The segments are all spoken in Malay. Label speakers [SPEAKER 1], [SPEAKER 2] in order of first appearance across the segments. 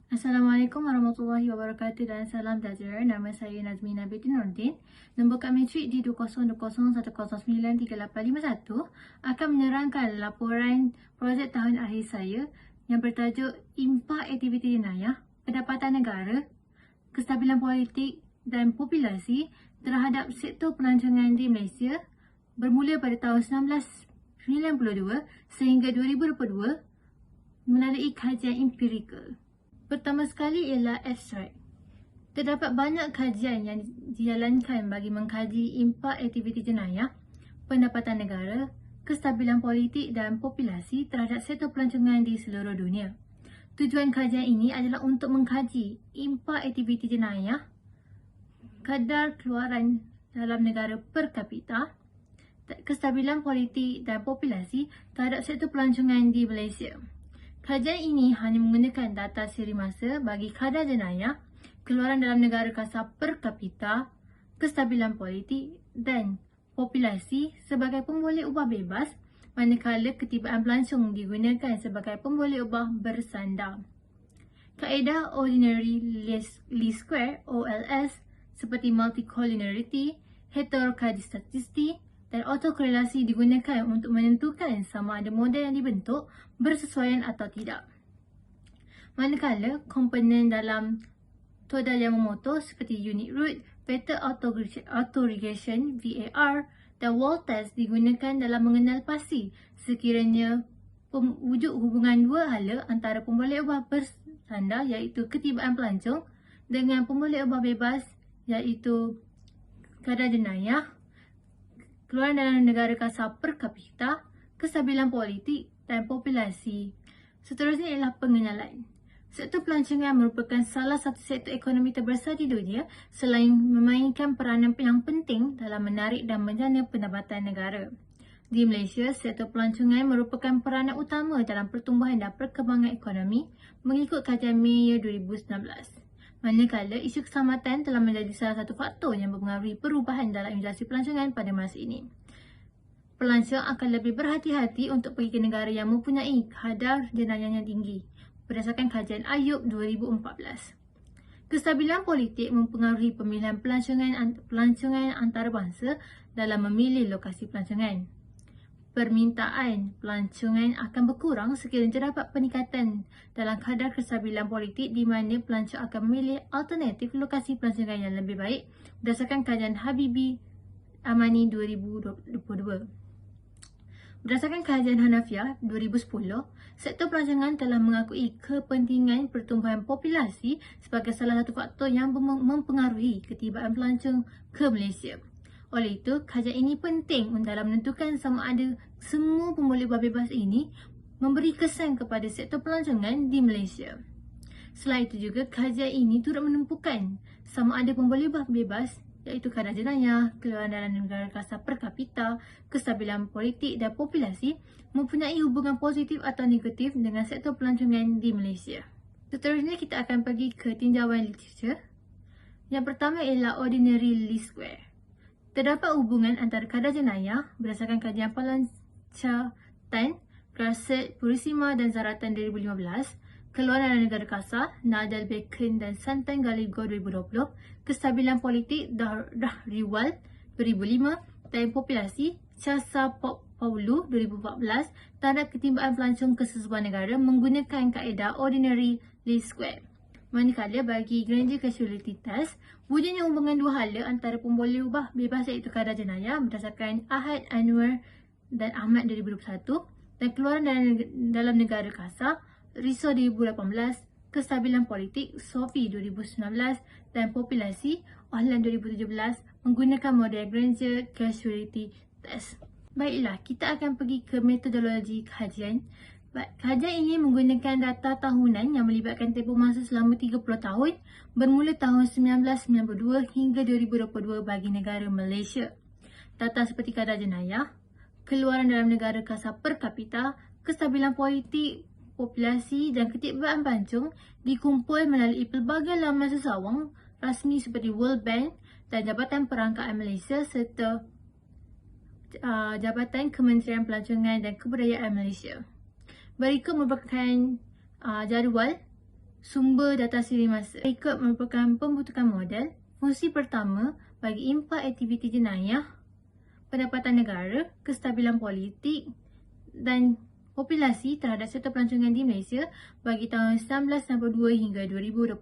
[SPEAKER 1] Assalamualaikum warahmatullahi wabarakatuh dan salam sejahtera. Nama saya Nazmina binti Nordin. Nombor kami metrik di 2020103851 akan menerangkan laporan projek tahun akhir saya yang bertajuk Impak Aktiviti Jenayah, Pendapatan Negara, Kestabilan Politik dan Populasi terhadap sektor pelancongan di Malaysia bermula pada tahun 1992 sehingga 2022 melalui kajian empirikal. Pertama sekali ialah abstrak. Terdapat banyak kajian yang dijalankan bagi mengkaji impak aktiviti jenayah, pendapatan negara, kestabilan politik dan populasi terhadap sektor pelancongan di seluruh dunia. Tujuan kajian ini adalah untuk mengkaji impak aktiviti jenayah, kadar keluaran dalam negara per kapita, kestabilan politik dan populasi terhadap sektor pelancongan di Malaysia. Kajian ini hanya menggunakan data siri masa bagi kadar jenayah, keluaran dalam negara kasar per kapita, kestabilan politik dan populasi sebagai pemboleh ubah bebas, manakala ketibaan pelancong digunakan sebagai pemboleh ubah bersandar. Kaedah Ordinary Least Square (OLS) seperti multicollinearity, heterokadisticity dan autokorelasi digunakan untuk menentukan sama ada model yang dibentuk bersesuaian atau tidak. Manakala komponen dalam Toda Yamamoto seperti unit root, vector autoregression (VAR) dan wall test digunakan dalam mengenal pasti sekiranya wujud hubungan dua hala antara pemboleh ubah bersandar iaitu ketibaan pelancong dengan pemboleh ubah bebas iaitu kadar jenayah, keluaran dalam negara kasar per kapita, kestabilan politik dan populasi. Seterusnya ialah pengenalan. Sektor pelancongan merupakan salah satu sektor ekonomi terbesar di dunia selain memainkan peranan yang penting dalam menarik dan menjana pendapatan negara. Di Malaysia, sektor pelancongan merupakan peranan utama dalam pertumbuhan dan perkembangan ekonomi mengikut kajian Mei 2019. Manakala isu keselamatan telah menjadi salah satu faktor yang mempengaruhi perubahan dalam industri pelancongan pada masa ini. Pelancong akan lebih berhati-hati untuk pergi ke negara yang mempunyai kadar jenayah yang tinggi berdasarkan kajian Ayub 2014. Kestabilan politik mempengaruhi pemilihan pelancongan antarabangsa dalam memilih lokasi pelancongan. Permintaan pelancongan akan berkurang sekiranya terdapat peningkatan dalam kadar kestabilan politik di mana pelancong akan memilih alternatif lokasi pelancongan yang lebih baik berdasarkan kajian Habibi Amani 2022. Berdasarkan kajian Hanafiah 2010, sektor pelancongan telah mengakui kepentingan pertumbuhan populasi sebagai salah satu faktor yang mempengaruhi ketibaan pelancong ke Malaysia. Oleh itu, kajian ini penting dalam menentukan sama ada semua pemboleh ubah bebas ini memberi kesan kepada sektor pelancongan di Malaysia. Selain itu juga, kajian ini turut menentukan sama ada pemboleh ubah bebas iaitu kadar jenayah, keluaran dalam negara kasar per kapita, kestabilan politik dan populasi mempunyai hubungan positif atau negatif dengan sektor pelancongan di Malaysia. Seterusnya kita akan pergi ke tinjauan literatur. Yang pertama ialah Ordinary Least Square. Terdapat hubungan antara kadar jenayah berdasarkan kajian Pelancatan, Grasset, Purisima dan Zaratan 2015, keluaran dalam negara kasar, Nadal, Bacon dan Santan Galigo 2020, kestabilan politik, Dahriwal 2005 dan populasi, Chasa Paulu 2014 terhadap ketibaan pelancong ke sesebuah negara menggunakan kaedah Ordinary Least Square. Manakala bagi Granger Casualty Test, wujudnya hubungan dua hala antara pemboleh ubah bebas iaitu kadar jenayah berdasarkan Ahad, Anwar dan Ahmad 2021 dan keluaran dalam negara kasar, Riso 2018, kestabilan politik, Sophie 2019 dan populasi, Ohlan 2017 menggunakan model Granger Casualty Test. Baiklah, kita akan pergi ke metodologi kajian. Kajian ini menggunakan data tahunan yang melibatkan tempoh masa selama 30 tahun bermula tahun 1992 hingga 2022 bagi negara Malaysia. Data seperti kadar jenayah, keluaran dalam negara kasar per kapita, kestabilan politik, populasi dan ketibaan pelancong dikumpul melalui pelbagai laman sesawang rasmi seperti World Bank dan Jabatan Perangkaan Malaysia serta Jabatan Kementerian Pelancongan dan Kebudayaan Malaysia. Berikut merupakan jadual sumber data siri masa. Rekod merupakan pembentukan model. Fungsi pertama bagi impak aktiviti jenayah, pendapatan negara, kestabilan politik dan populasi terhadap sektor pelancongan di Malaysia bagi tahun 1992 hingga 2022.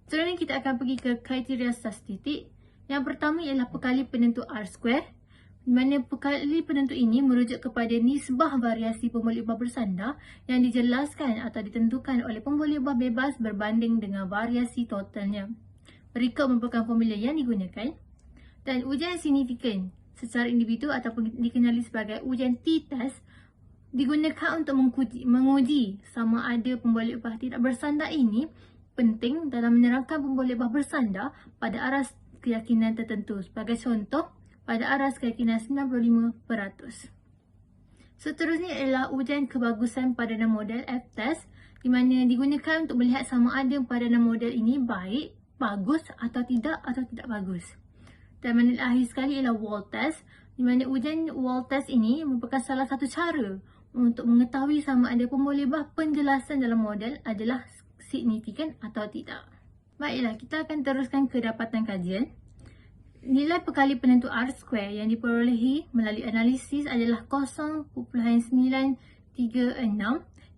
[SPEAKER 1] Seterusnya kita akan pergi ke kriteria statistik. Yang pertama ialah pekali penentu R-square, di mana pekali penentu ini merujuk kepada nisbah variasi pemboleh ubah bersandar yang dijelaskan atau ditentukan oleh pemboleh ubah bebas berbanding dengan variasi totalnya. Berikut merupakan formula yang digunakan. Dan ujian signifikan secara individu ataupun dikenali sebagai ujian t-test digunakan untuk menguji sama ada pemboleh ubah tidak bersandar ini penting dalam menerangkan pemboleh ubah bersandar pada aras keyakinan tertentu. Sebagai contoh, pada aras keyakinan 95%. Seterusnya ialah ujian kebagusan padanan model F-test, di mana digunakan untuk melihat sama ada padanan model ini baik, bagus atau tidak bagus. Dan mana akhir sekali ialah wall test, di mana ujian wall test ini merupakan salah satu cara untuk mengetahui sama ada pemboleh ubah penjelasan dalam model adalah signifikan atau tidak. Baiklah, kita akan teruskan ke dapatan kajian. Nilai pekali penentu R-square yang diperolehi melalui analisis adalah 0.936,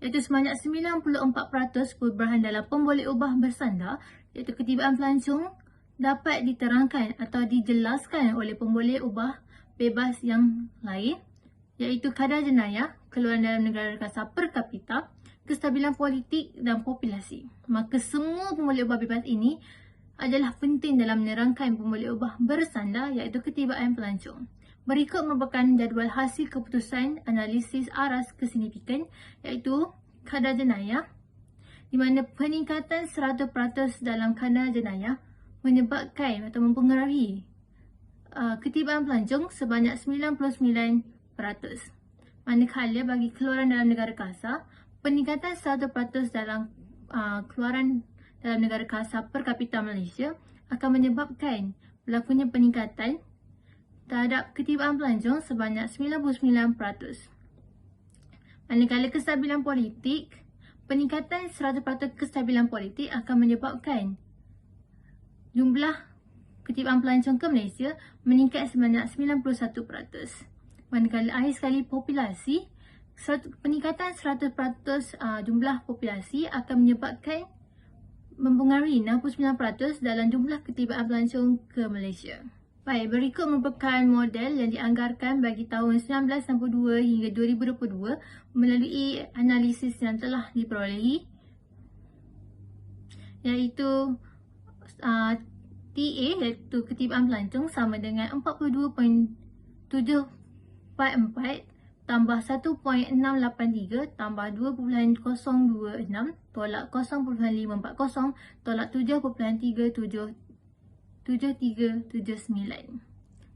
[SPEAKER 1] iaitu sebanyak 94% perubahan dalam pemboleh ubah bersandar, iaitu ketibaan pelancong dapat diterangkan atau dijelaskan oleh pemboleh ubah bebas yang lain, iaitu kadar jenayah, keluaran dalam negara kasar per kapita, kestabilan politik dan populasi. Maka semua pemboleh ubah bebas ini adalah penting dalam menerangkan pemboleh ubah bersandar, iaitu ketibaan pelancong. Berikut merupakan jadual hasil keputusan analisis aras kesignifikan, iaitu kadar jenayah, di mana peningkatan 100% dalam kadar jenayah menyebabkan atau mempengaruhi ketibaan pelancong sebanyak 99%. Manakala bagi keluaran dalam negara kasar, peningkatan 100% dalam keluaran dalam negara kasar per kapita Malaysia akan menyebabkan berlakunya peningkatan terhadap ketibaan pelancong sebanyak 99%. Manakala kestabilan politik, peningkatan 100% kestabilan politik akan menyebabkan jumlah ketibaan pelancong ke Malaysia meningkat sebanyak 91%. Manakala akhir sekali populasi, peningkatan 100% jumlah populasi akan menyebabkan mempengaruhi 69% dalam jumlah ketibaan pelancong ke Malaysia. Baik, berikut merupakan model yang dianggarkan bagi tahun 1992 hingga 2022 melalui analisis yang telah diperolehi, iaitu TA, iaitu ketibaan pelancong sama dengan 42.744 tambah 1.683 tambah 2.026 tolak 0.540 tolak 7.3779.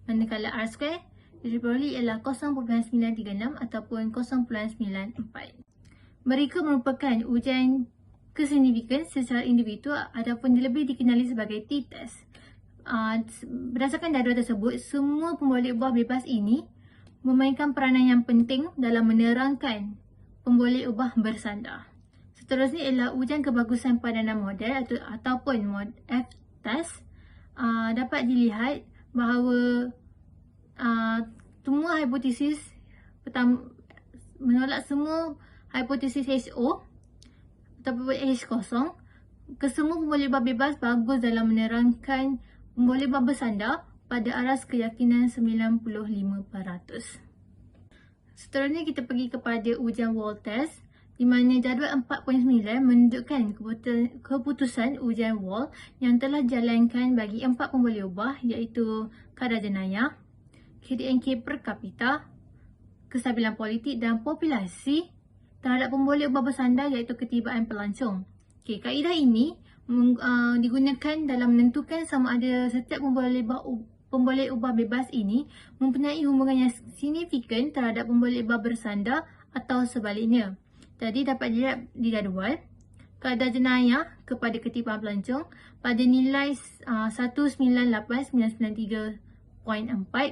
[SPEAKER 1] Manakala R-square diperoleh ialah 0.936 ataupun 0.94. Mereka merupakan ujian kesignifikan secara individu ataupun lebih dikenali sebagai t-test. Berdasarkan jadual tersebut, semua pemboleh ubah bebas ini memainkan peranan yang penting dalam menerangkan pemboleh ubah bersandar. Seterusnya ialah ujian kebagusan padanan model ataupun F-test. Dapat dilihat bahawa semua hipotesis menolak semua hipotesis HO ataupun H kosong. Kesemua pemboleh ubah bebas bagus dalam menerangkan pemboleh ubah bersandar pada aras keyakinan 95%. Seterusnya kita pergi kepada ujian wall test, di mana jadual 4.9 menunjukkan keputusan ujian wall yang telah dijalankan bagi 4 pemboleh ubah, iaitu kadar jenayah, KDNK per kapita, kestabilan politik dan populasi terhadap pemboleh ubah bersandar, iaitu ketibaan pelancong. Kaedah ini digunakan dalam menentukan sama ada setiap pemboleh ubah bebas ini mempunyai hubungan yang signifikan terhadap pemboleh ubah bersandar atau sebaliknya. Jadi dapat dilihat di jadual, kadar jenayah kepada ketibaan pelancong pada nilai 198993.4,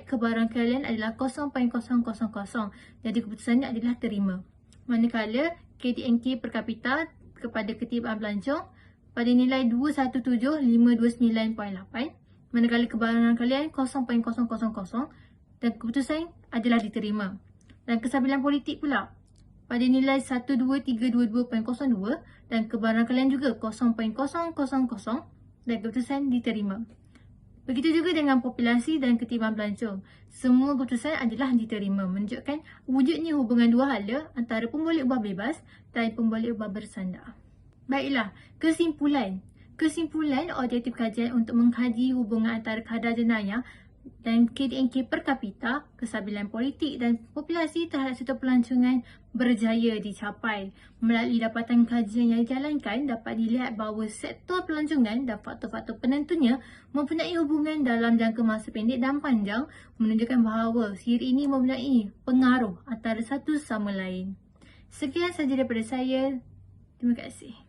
[SPEAKER 1] kebarangkalian adalah 0.000. Jadi keputusannya adalah terima. Manakala KDNK per kapita kepada ketibaan pelancong pada nilai 217,529.8, manakala kebarangan kalian 0.000 dan keputusan adalah diterima. Dan kestabilan politik pula pada nilai 12322.02 dan kebarangan kalian juga 0.000 dan keputusan diterima. Begitu juga dengan populasi dan ketimbang pelancong. Semua keputusan adalah diterima, menunjukkan wujudnya hubungan dua hala antara pemboleh ubah bebas dan pemboleh ubah bersandar. Baiklah, kesimpulan. Kesimpulan objektif kajian untuk mengkaji hubungan antara kadar jenayah dan KDNK per kapita, kestabilan politik dan populasi terhadap sektor pelancongan berjaya dicapai. Melalui dapatan kajian yang dijalankan, dapat dilihat bahawa sektor pelancongan dan faktor-faktor penentunya mempunyai hubungan dalam jangka masa pendek dan panjang, menunjukkan bahawa siri ini mempunyai pengaruh antara satu sama lain. Sekian sahaja daripada saya. Terima kasih.